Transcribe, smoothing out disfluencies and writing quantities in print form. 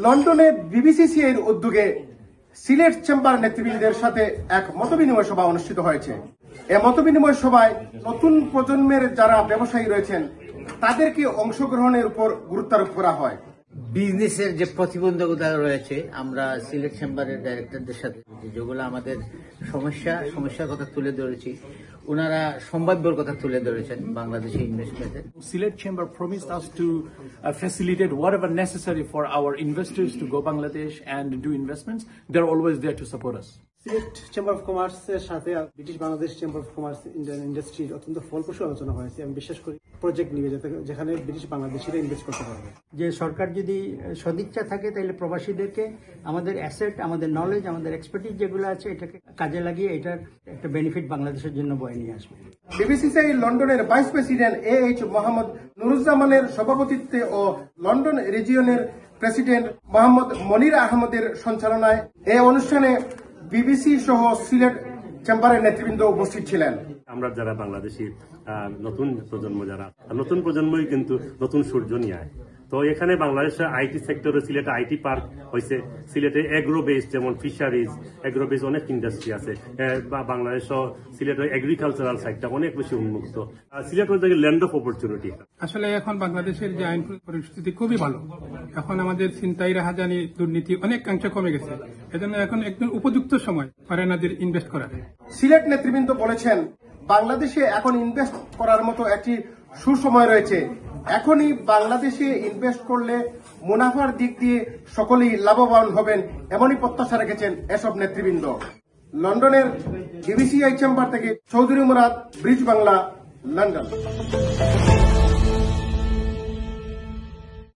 লন্ডনে বিবিসিসিআই এর উদ্যোগে সিলেট চেম্বার নেতৃবৃন্দের সাথে এক মতবিনিময় সভা অনুষ্ঠিত হয়েছে। এই মতবিনিময় সভায় নতুন প্রজন্মের যারা ব্যবসায়ী রয়েছেন তাদেরকে অংশগ্রহণের উপর গুরুত্বারোপ করা হয়। বিজনেসের যে প্রতিবন্ধকতা রয়েছে, আমরা সিলেট চেম্বারের ডাইরেক্টরদের সাথে যেগুলো আমাদের সমস্যার কথা তুলে ধরেছি, ওনারা সম্ভাব্যর কথা তুলে ধরেছেন বাংলাদেশে ইনভেস্টমেন্টের। Silet Chamber promised us to facilitate whatever necessary for our investors to go Bangladesh and do investments. They're always there to support us. Sylhet chamber of কমার্সের সাথে British Bangladesh chamber of commerce ইন্ডাস্ট্রির অত্যন্ত ফলপ্রসূ আলোচনা হয়েছে। আমি বিশ্বাস করি প্রজেক্ট নিবে যেখানে ব্রিটিশ বাংলাদেশিরা ইনভেস্ট করতে পারবে। যে সরকার যদি সদিচ্ছা থাকে তাহলে প্রবাসীদেরকে আমাদের অ্যাসেট, আমাদের নলেজ, আমাদের এক্সপার্টিজ যেগুলো আছে এটাকে কাজে লাগিয়ে এটার একটা বেনিফিট বাংলাদেশের জন্য বয়ে নিয়ে আসবে। বিবিসিসিআই লন্ডনের ভাইস প্রেসিডেন্ট AH মোহাম্মদ নুরুজ্জামানের সভাপতিত্বে ও লন্ডন রিজিয়নের প্রেসিডেন্ট মোহাম্মদ মনির আহমদের সঞ্চালনায় এই অনুষ্ঠানে বিবিসি সহ সিলেট চেম্বারের নেতৃবৃন্দ উপস্থিত ছিলেন। আমরা যারা বাংলাদেশি নতুন প্রজন্মই কিন্তু নতুন সূর্য নিয়ে আয়। তো এখানে বাংলাদেশের আইটি সেক্টরে সিলেটে আইটি পার্ক হয়েছে, সিলেটে এগ্রো বেস যেমন ফিশারিজ, এগ্রো বেস অনেক ইন্ডাস্ট্রি আছে। বাংলাদেশ সিলেটের এগ্রিকালচারাল সাইডটা অনেক বেশি উন্মুক্ত। সিলেট হচ্ছে ল্যান্ড অফ অপরচুনিটি। আসলে এখন বাংলাদেশের যে আইন পরিস্থিতি খুবই ভালো। এখন আমাদের ছিনতাই, রাহাজানি, দুর্নীতি অনেকাংশে কমে গেছে। এজন্য এখন একদম উপযুক্ত সময় ফরেনারদের ইনভেস্ট করার। সিলেট নেতৃবৃন্দ বলেছেন, বাংলাদেশে এখন ইনভেস্ট করার মতো একটি সুসময় রয়েছে। এখনই বাংলাদেশে ইনভেস্ট করলে মুনাফার দিক দিয়ে সকলেই লাভবান হবেন, এমনই প্রত্যাশা রেখেছেন এসব নেতৃবৃন্দ। লন্ডনের বিবিসিআই চেম্বার থেকে চৌধুরী মুরাদ, ব্রিজ বাংলা, লন্ডন।